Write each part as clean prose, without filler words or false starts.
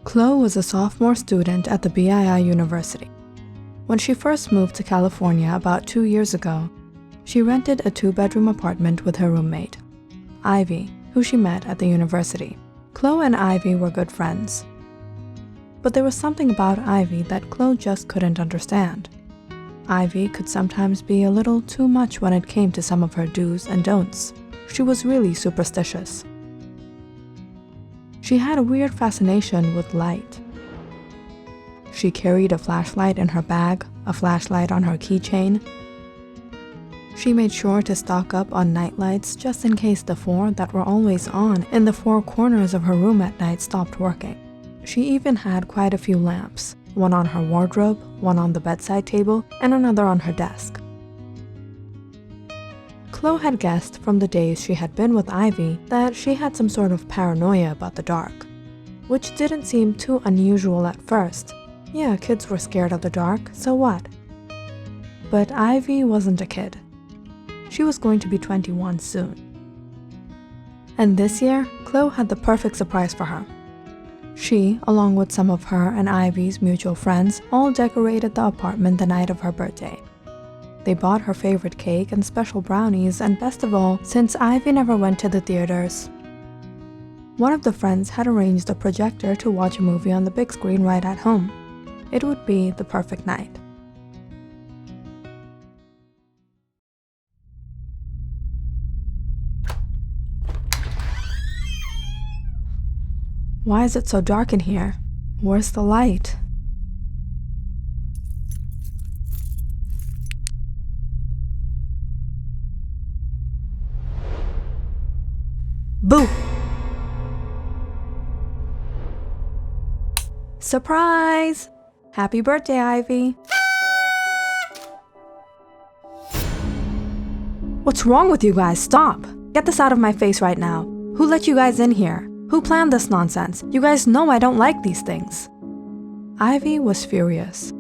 Chloe was a sophomore student at the BII University. When she first moved to California about 2 years ago, she rented a 2-bedroom apartment with her roommate, Ivy, who she met at the university. Chloe and Ivy were good friends. But there was something about Ivy that Chloe just couldn't understand. Ivy could sometimes be a little too much when it came to some of her do's and don'ts. She was really superstitious. She had a weird fascination with light. She carried a flashlight in her bag, a flashlight on her keychain. She made sure to stock up on nightlights just in case the 4 that were always on in the 4 corners of her room at night stopped working. She even had quite a few lamps, one on her wardrobe, one on the bedside table, and another on her desk. Chloe had guessed from the days she had been with Ivy that she had some sort of paranoia about the dark, which didn't seem too unusual at first. Yeah, kids were scared of the dark, so what? But Ivy wasn't a kid. She was going to be 21 soon. And this year, Chloe had the perfect surprise for her. She, along with some of her and Ivy's mutual friends, all decorated the apartment the night of her birthday. They bought her favorite cake and special brownies, and best of all, since Ivy never went to the theaters, one of the friends had arranged a projector to watch a movie on the big screen right at home. It would be the perfect night. Why is it so dark in here? Where's the light? Boo! Surprise! Happy birthday, Ivy! What's wrong with you guys? Stop! Get this out of my face right now. Who let you guys in here? Who planned this nonsense? You guys know I don't like these things. Ivy was furious,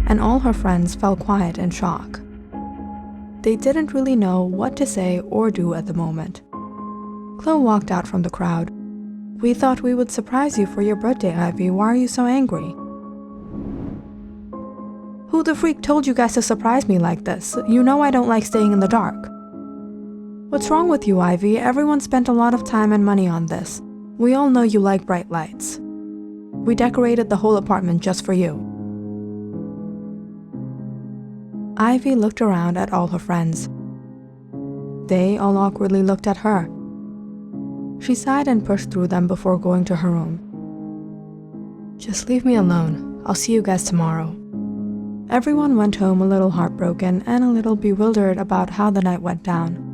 and all her friends fell quiet in shock. They didn't really know what to say or do at the moment. Chloe walked out from the crowd. We thought we would surprise you for your birthday, Ivy. Why are you so angry? Who the freak told you guys to surprise me like this? You know I don't like staying in the dark. What's wrong with you, Ivy? Everyone spent a lot of time and money on this. We all know you like bright lights. We decorated the whole apartment just for you. Ivy looked around at all her friends. They all awkwardly looked at her. She sighed and pushed through them before going to her room. Just leave me alone. I'll see you guys tomorrow. Everyone went home a little heartbroken and a little bewildered about how the night went down.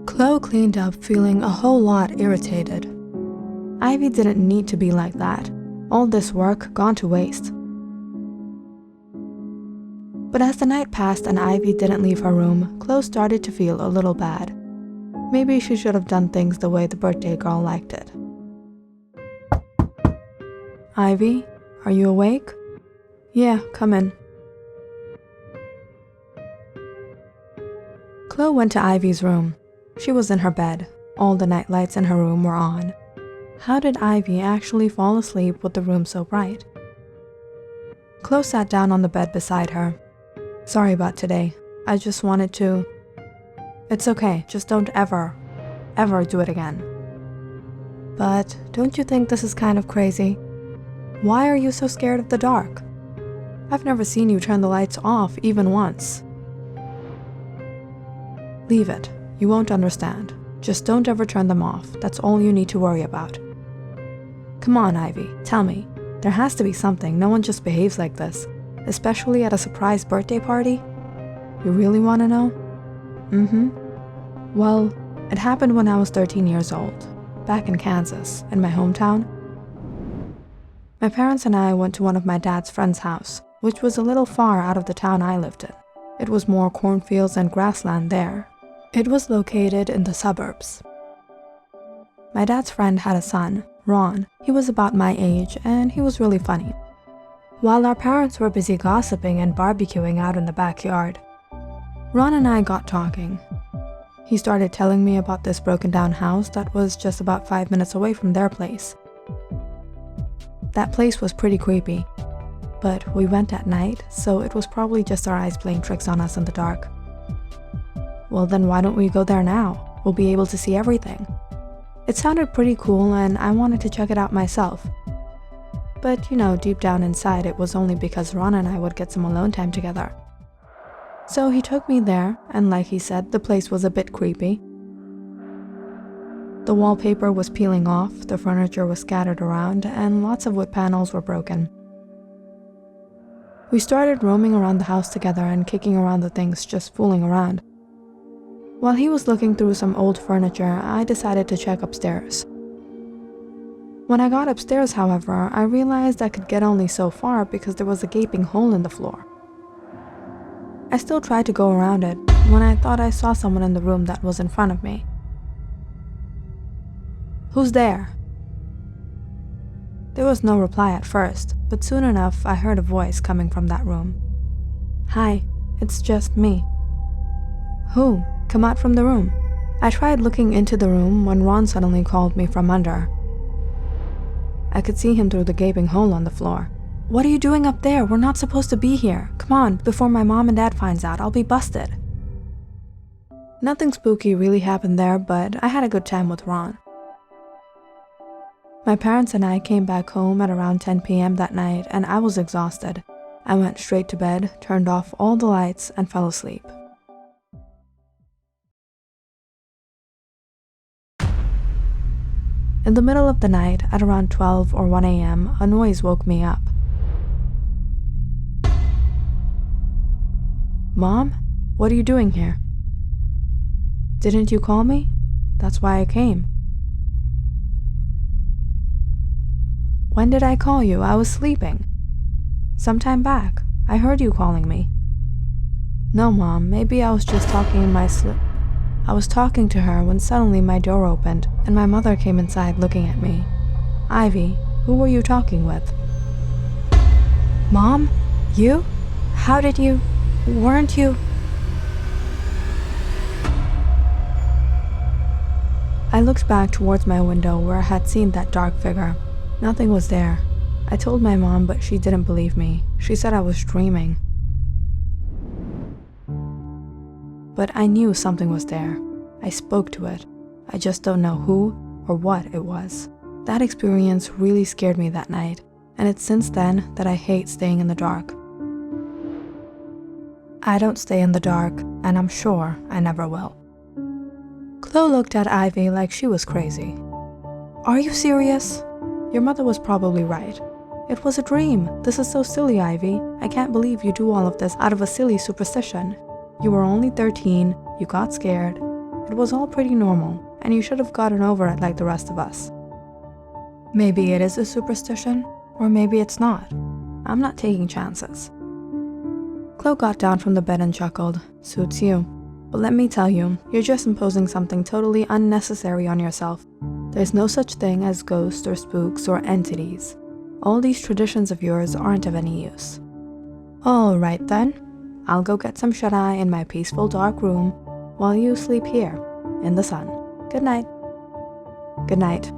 Chloe cleaned up feeling a whole lot irritated. Ivy didn't need to be like that. All this work gone to waste. But as the night passed and Ivy didn't leave her room, Chloe started to feel a little bad. Maybe she should have done things the way the birthday girl liked it. Ivy, are you awake? Yeah, come in. Chloe went to Ivy's room. She was in her bed. All the night lights in her room were on. How did Ivy actually fall asleep with the room so bright? Chloe sat down on the bed beside her. Sorry about today. I just wanted to... It's okay, just don't ever do it again. But don't you think this is kind of crazy? Why are you so scared of the dark? I've never seen you turn the lights off even once. Leave it. You won't understand. Just don't ever turn them off. That's all you need to worry about. Come on, Ivy, tell me. There has to be something. No one just behaves like this. Especially at a surprise birthday party? You really want to know? Well, it happened when I was 13 years old, back in Kansas, in my hometown. My parents and I went to one of my dad's friend's house, which was a little far out of the town I lived in. It was more cornfields and grassland there. It was located in the suburbs. My dad's friend had a son, Ron. He was about my age, and he was really funny. While our parents were busy gossiping and barbecuing out in the backyard, Ron and I got talking. He started telling me about this broken down house that was just about 5 minutes away from their place. That place was pretty creepy, but we went at night, so it was probably just our eyes playing tricks on us in the dark. Well, then why don't we go there now? We'll be able to see everything. It sounded pretty cool and I wanted to check it out myself. But deep down inside it was only because Ron and I would get some alone time together. So he took me there, and like he said, the place was a bit creepy. The wallpaper was peeling off, the furniture was scattered around, and lots of wood panels were broken. We started roaming around the house together and kicking around the things, just fooling around. While he was looking through some old furniture, I decided to check upstairs. When I got upstairs, however, I realized I could get only so far because there was a gaping hole in the floor. I still tried to go around it when I thought I saw someone in the room that was in front of me. "Who's there?" There was no reply at first, but soon enough I heard a voice coming from that room. "Hi, it's just me." "Who? Come out from the room." I tried looking into the room when Ron suddenly called me from under. I could see him through the gaping hole on the floor. "What are you doing up there? We're not supposed to be here. Come on, before my mom and dad finds out, I'll be busted." Nothing spooky really happened there, but I had a good time with Ron. My parents and I came back home at around 10 p.m. that night, and I was exhausted. I went straight to bed, turned off all the lights, and fell asleep. In the middle of the night, at around 12 or 1 a.m., a noise woke me up. "Mom, what are you doing here?" "Didn't you call me? That's why I came." "When did I call you? I was sleeping." "Sometime back. I heard you calling me." "No, Mom, maybe I was just talking in my sleep." I was talking to her when suddenly my door opened and my mother came inside looking at me. "Ivy, who were you talking with?" "Mom? You? How did you? Weren't you?" I looked back towards my window where I had seen that dark figure. Nothing was there. I told my mom, but she didn't believe me. She said I was dreaming. But I knew something was there. I spoke to it. I just don't know who or what it was. That experience really scared me that night, and it's since then that I hate staying in the dark. I don't stay in the dark, and I'm sure I never will. Chloe looked at Ivy like she was crazy. "Are you serious? Your mother was probably right. It was a dream. This is so silly, Ivy. I can't believe you do all of this out of a silly superstition. You were only 13, you got scared. It was all pretty normal, and you should have gotten over it like the rest of us. Maybe it is a superstition, or maybe it's not. I'm not taking chances." Chloe got down from the bed and chuckled. "Suits you. But let me tell you, you're just imposing something totally unnecessary on yourself. There's no such thing as ghosts or spooks or entities. All these traditions of yours aren't of any use." "All right then. I'll go get some shut-eye in my peaceful dark room while you sleep here, in the sun. Good night." "Good night."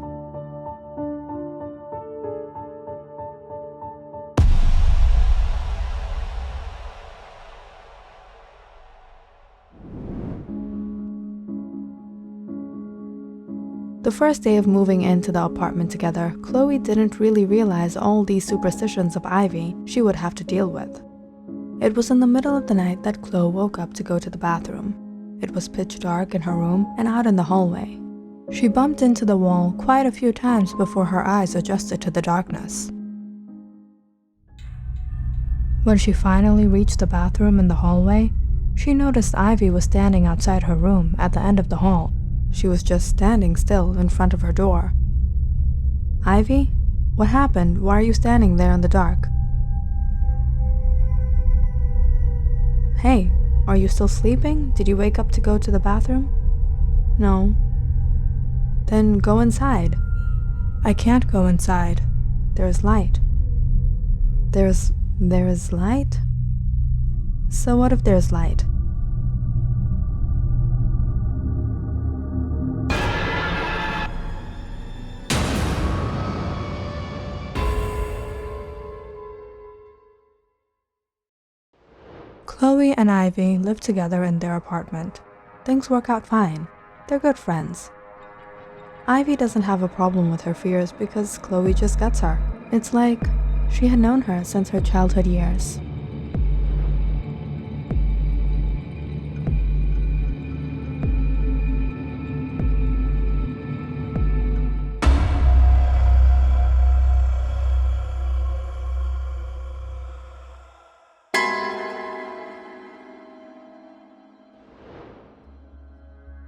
The first day of moving into the apartment together, Chloe didn't really realize all these superstitions of Ivy she would have to deal with. It was in the middle of the night that Chloe woke up to go to the bathroom. It was pitch dark in her room and out in the hallway. She bumped into the wall quite a few times before her eyes adjusted to the darkness. When she finally reached the bathroom in the hallway, she noticed Ivy was standing outside her room at the end of the hall. She was just standing still in front of her door. "Ivy? What happened? Why are you standing there in the dark?" "Hey, are you still sleeping? Did you wake up to go to the bathroom?" "No." "Then go inside." "I can't go inside. There's light." There is light? So what if there's light?" Chloe and Ivy live together in their apartment. Things work out fine. They're good friends. Ivy doesn't have a problem with her fears because Chloe just gets her. It's like she had known her since her childhood years.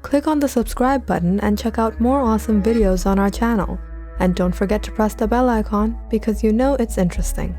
Click on the subscribe button and check out more awesome videos on our channel. And don't forget to press the bell icon because you know it's interesting.